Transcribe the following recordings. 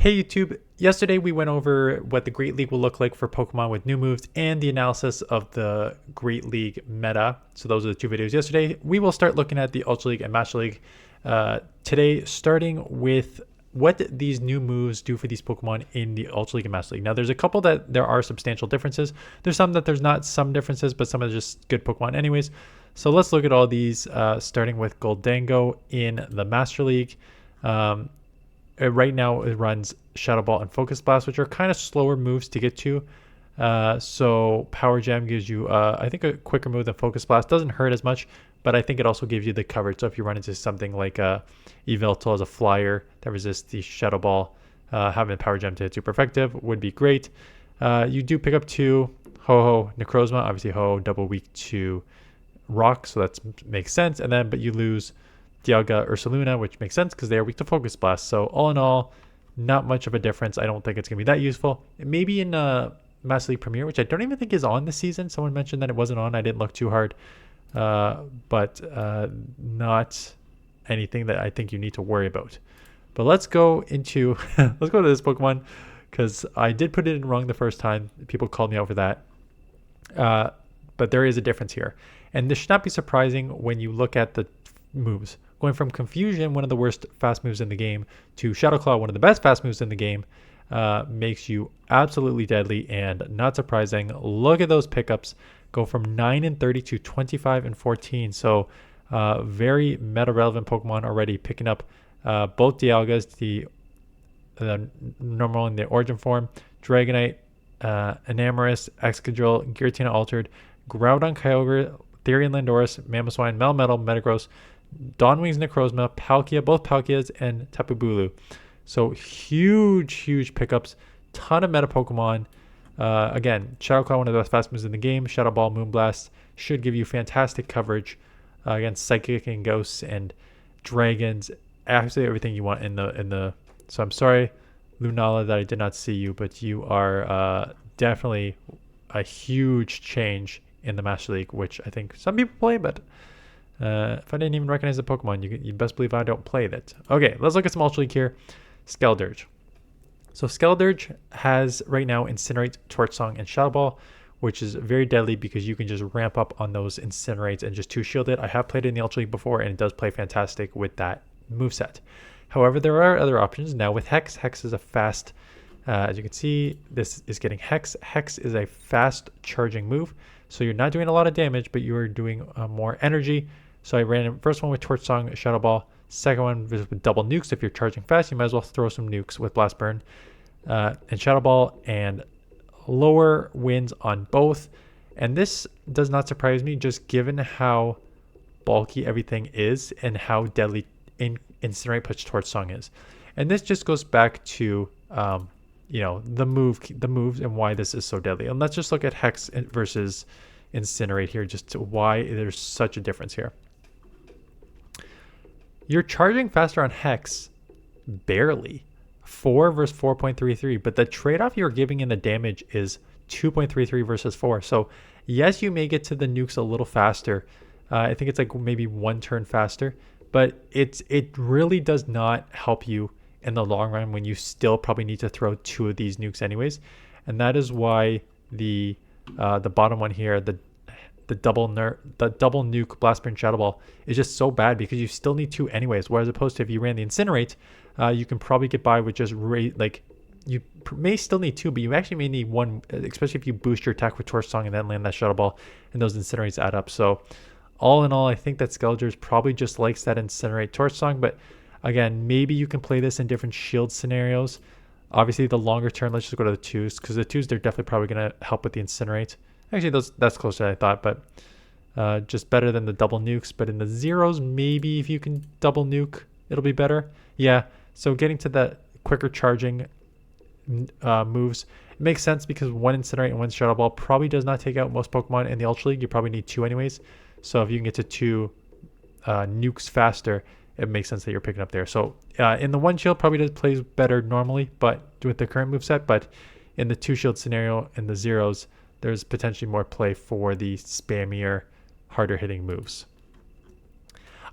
Hey YouTube, yesterday we went over what the Great League will look like for Pokemon with new moves and the analysis of the Great League meta. So those are the two videos yesterday. We will start looking at the Ultra League and Master League today, starting with what these new moves do for these Pokemon in the Ultra League and Master League. Now there's a couple that there are substantial differences. There's some that there's not some differences, but some are just good Pokemon anyways. So let's look at all these, starting with Goldango in the Master League. Right now it runs Shadow Ball and Focus Blast, which are kind of slower moves to get to. So Power Gem gives you, I think, a quicker move than Focus Blast. Doesn't hurt as much, but I think it also gives you the coverage. So if you run into something like Yveltal as a flyer that resists the Shadow Ball, having Power Gem to hit super effective would be great. You do pick up two Ho-Oh Necrozma. Obviously Ho-Oh double weak to Rock, so that makes sense. And then, but you lose Dialga Ursaluna, which makes sense because they are weak to Focus Blast. So all in all, not much of a difference. I don't think it's going to be that useful. Maybe in Master League Premier, which I don't even think is on this season. Someone mentioned that it wasn't on. I didn't look too hard. But not anything that I think you need to worry about. But let's go into, let's go to this Pokemon because I did put it in wrong the first time. People called me out for that. But there is a difference here. And this should not be surprising when you look at the moves. Going from Confusion, one of the worst fast moves in the game, to Shadow Claw, one of the best fast moves in the game, makes you absolutely deadly. And not surprising, look at those pickups. Go from 9 and 30 to 25 and 14. So very meta relevant Pokemon already picking up both Dialgas, the normal and the origin form, Dragonite, Enamorus, Excadrill, Giratina Altered, Groudon, Kyogre, Therian Landorus, Mamoswine, Melmetal, Metagross, Dawnwings, Necrozma, Palkia, both Palkias, and Tapu Bulu. So huge pickups. Ton of meta Pokemon. Again, Shadow Claw, one of the best fast moves in the game. Shadow Ball, Moonblast should give you fantastic coverage against Psychic and Ghosts and Dragons. Absolutely everything you want in the. So I'm sorry, Lunala, that I did not see you, but you are definitely a huge change in the Master League, which I think some people play, but if I didn't even recognize the Pokemon, you best believe I don't play that. Okay, let's look at some Ultra League here. Skeldurge. So Skeldurge has right now Incinerate, Torch Song, and Shadow Ball, which is very deadly because you can just ramp up on those Incinerates and just two-shield it. I have played it in the Ultra League before, and it does play fantastic with that moveset. However, there are other options. Now with Hex, Hex is a fast, as you can see, this is getting Hex. Hex is a fast charging move, so you're not doing a lot of damage, but you are doing more energy. So I ran first one with Torch Song, Shadow Ball. Second one was with double nukes. If you're charging fast, you might as well throw some nukes with Blast Burn and Shadow Ball, and lower wins on both. And this does not surprise me, just given how bulky everything is and how deadly Incinerate plus Torch Song is. And this just goes back to the moves and why this is so deadly. And let's just look at Hex versus Incinerate here, just to why there's such a difference here. You're charging faster on Hex, barely, 4 versus 4.33, but the trade-off you're giving in the damage is 2.33 versus 4. So yes, you may get to the nukes a little faster. I think it's like maybe 1 turn faster, but it really does not help you in the long run when you still probably need to throw 2 of these nukes anyways. And that is why the bottom one here, the double nuke Blast Burn Shadow Ball is just so bad because you still need 2 anyways. Whereas opposed to if you ran the Incinerate, you can probably get by with just you may still need 2, but you actually may need 1, especially if you boost your attack with Torch Song and then land that Shadow Ball, and those Incinerates add up. So all in all, I think that Skeldurge probably just likes that Incinerate Torch Song. But again, maybe you can play this in different shield scenarios. Obviously, the longer term, let's just go to the 2s, because the 2s, they're definitely probably going to help with the Incinerate. Actually, that's closer than I thought, but just better than the double nukes. But in the 0s, maybe if you can double nuke, it'll be better. Yeah, so getting to that quicker charging moves, it makes sense because 1 Incinerate and 1 Shadow Ball probably does not take out most Pokemon in the Ultra League. You probably need 2 anyways. So if you can get to 2 nukes faster, it makes sense that you're picking up there. So in the 1 shield, probably plays better normally, but with the current moveset. But in the 2 shield scenario, in the 0s, there's potentially more play for the spammier, harder hitting moves.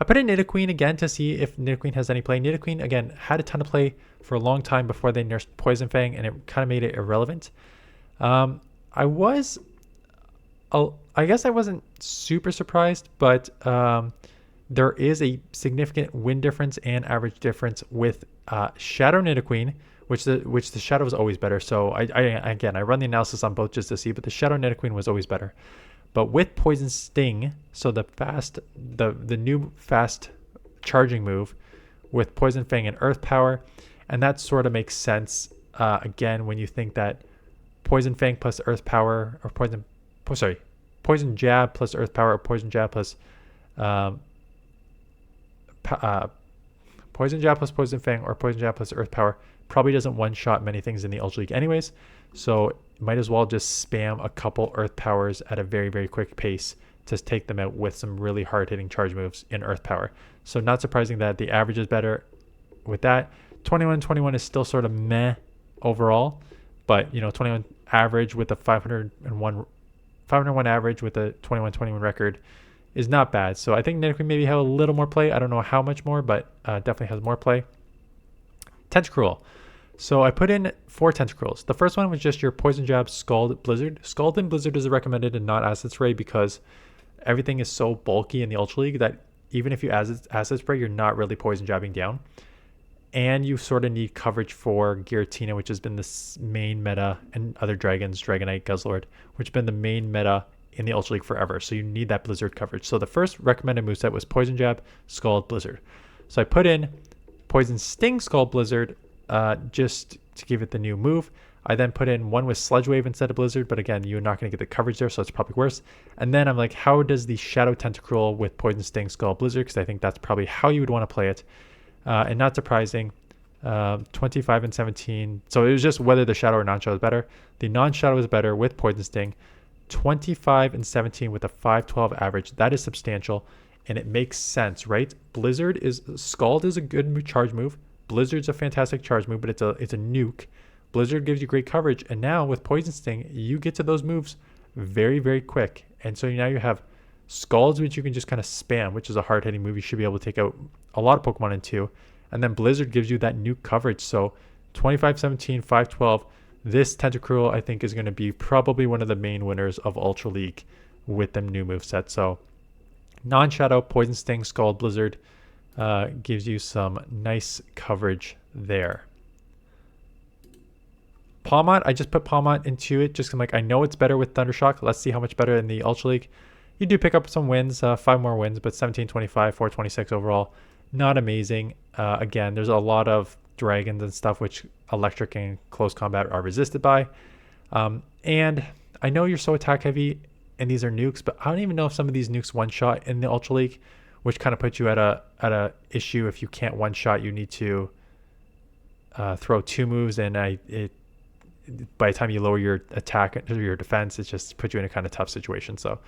I put in Nidoqueen again to see if Nidoqueen has any play. Nidoqueen, again, had a ton of play for a long time before they nerfed Poison Fang, and it kind of made it irrelevant. I guess I wasn't super surprised, but there is a significant win difference and average difference with Shadow Nidoqueen, which the Shadow is always better. So I run the analysis on both just to see, but the Shadow Nidoqueen was always better. But with Poison Sting, so the new fast charging move with Poison Fang and Earth Power, and that sort of makes sense again when you think that Poison Fang plus Earth Power, or Poison Jab plus Earth Power, or Poison Jab plus Poison Jab plus Poison Fang, or Poison Jab plus Earth Power probably doesn't one-shot many things in the Ultra League anyways, so might as well just spam a couple Earth Powers at a very, very quick pace to take them out with some really hard-hitting charge moves in Earth Power. So not surprising that the average is better with that. 21-21 is still sort of meh overall, but 21 average with a 501 average with a 21-21 record is not bad. So I think Nidoqueen maybe have a little more play. I don't know how much more, but definitely has more play. Tentacruel. So I put in 4 Tentacruels. The first one was just your Poison Jab, Scald, Blizzard. Scald and Blizzard is recommended and not Acid Spray because everything is so bulky in the Ultra League that even if you Acid Spray, you're not really Poison Jabbing down. And you sort of need coverage for Giratina, which has been the main meta, and other dragons, Dragonite, Guzzlord, which have been the main meta in the Ultra League forever. So you need that Blizzard coverage. So the first recommended moveset was Poison Jab, Scald, Blizzard. So I put in Poison Sting, Scald, Blizzard, just to give it the new move. I then put in one with Sludge Wave instead of Blizzard, but again, you're not going to get the coverage there, so it's probably worse. And then I'm like, how does the Shadow Tentacruel with Poison Sting, Scald, Blizzard, because I think that's probably how you would want to play it. And not surprising, 25 and 17. So it was just whether the Shadow or non-Shadow is better. The non-Shadow is better with Poison Sting. 25 and 17 with a 512 average. That is substantial, and it makes sense, right? Scald is a good charge move. Blizzard's a fantastic charge move, but it's a nuke. Blizzard gives you great coverage, and now with Poison Sting, you get to those moves very, very quick. And so now you have Scalds, which you can just kind of spam, which is a hard-hitting move. You should be able to take out a lot of Pokemon in 2. And then Blizzard gives you that nuke coverage. So 25, 17, 5, 12. This Tentacruel, I think, is going to be probably one of the main winners of Ultra League with them new moveset. So non-Shadow, Poison Sting, Scald, Blizzard gives you some nice coverage there. Palmot, I just put Palmot into it just like I know it's better with Thundershock. Let's see how much better in the Ultra League. You do pick up some wins, 5 more wins, but 17-25, 426 overall. Not amazing. Again, there's a lot of dragons and stuff which electric and close combat are resisted by. And I know you're so attack heavy and these are nukes, but I don't even know if some of these nukes one shot in the Ultra League, which kind of puts you at a issue. If you can't one shot, you need to throw 2 moves, and by the time you lower your attack or your defense, it just puts you in a kind of tough situation. So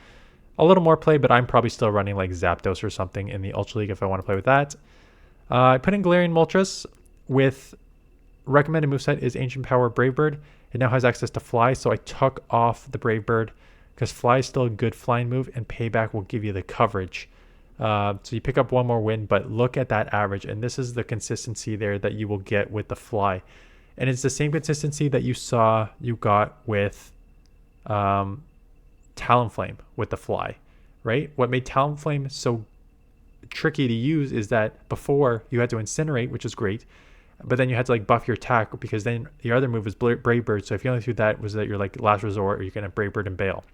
a little more play, but I'm probably still running like Zapdos or something in the Ultra League if I want to play with that. I put in Galarian Moltres with recommended moveset is Ancient Power Brave Bird. It now has access to Fly, so I took off the Brave Bird because Fly is still a good flying move, and Payback will give you the coverage. So you pick up one more win, but look at that average, and this is the consistency there that you will get with the Fly. And it's the same consistency that you got with Talonflame with the Fly, right? What made Talonflame so tricky to use is that before you had to Incinerate, which is great, but then you had to like buff your attack because then the other move was Brave Bird. So if you only threw that, was that your like last resort, or you can have Brave Bird and Bail.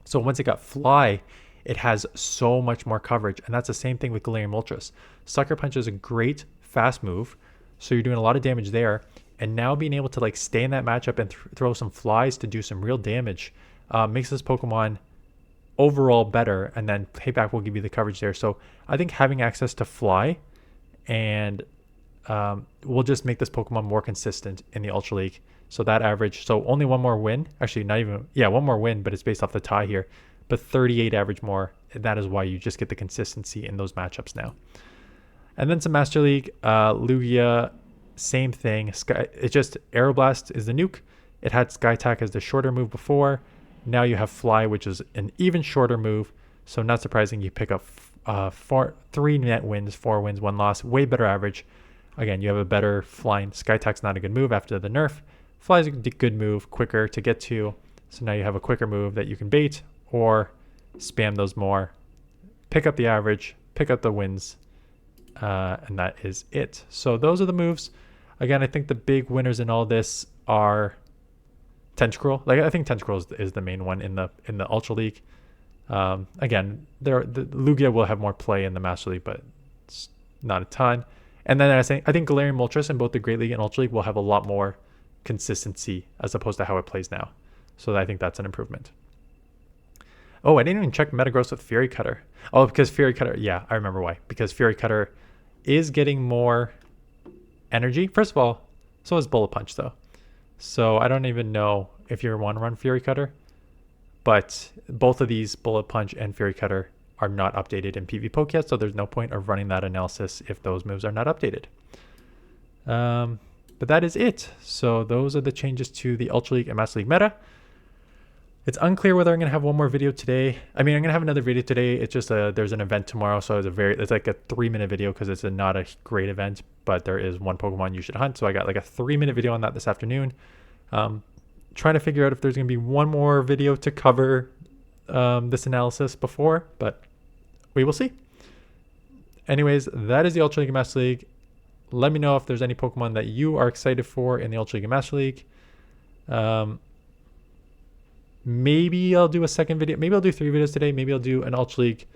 So once it got Fly, it has so much more coverage, and that's the same thing with Galarian Moltres. Sucker Punch is a great fast move, so you're doing a lot of damage there. And now being able to like stay in that matchup and throw some flies to do some real damage makes this Pokemon overall better, and then Payback will give you the coverage there. So I think having access to Fly and will just make this Pokemon more consistent in the Ultra League. So that average, so only one more win, actually not even, one more win, but it's based off the tie here, but 38 average more. That is why you just get the consistency in those matchups now. And then some Master League, Lugia, same thing. It's just Aeroblast is the nuke. It had Sky Attack as the shorter move before. Now you have Fly, which is an even shorter move. So not surprising you pick up 3 net wins, 4 wins, 1 loss, way better average. Again, you have a better flying. Sky Attack's not a good move after the nerf. Fly's a good move, quicker to get to. So now you have a quicker move that you can bait or spam those more. Pick up the average, pick up the wins, and that is it. So those are the moves. Again, I think the big winners in all this are Tentacruel. Like, I think Tentacruel is the main one in the Ultra League. Again, the Lugia will have more play in the Master League, but it's not a ton. And then I think Galarian Moltres in both the Great League and Ultra League will have a lot more consistency as opposed to how it plays now. So I think that's an improvement. Oh, I didn't even check Metagross with Fury Cutter. Oh, because Fury Cutter, yeah, I remember why. Because Fury Cutter is getting more energy. First of all, so is Bullet Punch though. So I don't even know if you want to run Fury Cutter. But both of these, Bullet Punch and Fury Cutter, are not updated in PvPoke yet, so there's no point of running that analysis if those moves are not updated. But that is it. So those are the changes to the Ultra League and Master League meta. It's unclear whether I'm going to have one more video today. I mean, I'm going to have another video today. It's just there's an event tomorrow, so it's like a 3-minute video because it's not a great event, but there is one Pokemon you should hunt. So I got like a 3-minute video on that this afternoon. Trying to figure out if there's going to be one more video to cover this analysis before, but we will see. Anyways, that is the Ultra League and Master League. Let me know if there's any Pokemon that you are excited for in the Ultra League and Master League. Maybe I'll do a second video. Maybe I'll do 3 videos today. Maybe I'll do an Ultra League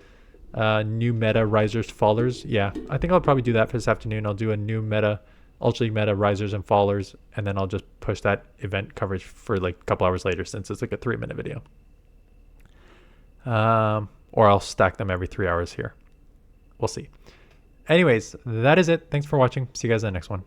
new meta risers fallers. Yeah, I think I'll probably do that for this afternoon. I'll do a new meta Ultra League meta risers and fallers, and then I'll just push that event coverage for like a couple hours later since it's like a 3-minute video. Or I'll stack them every 3 hours here. We'll see. Anyways, that is it. Thanks for watching. See you guys in the next one.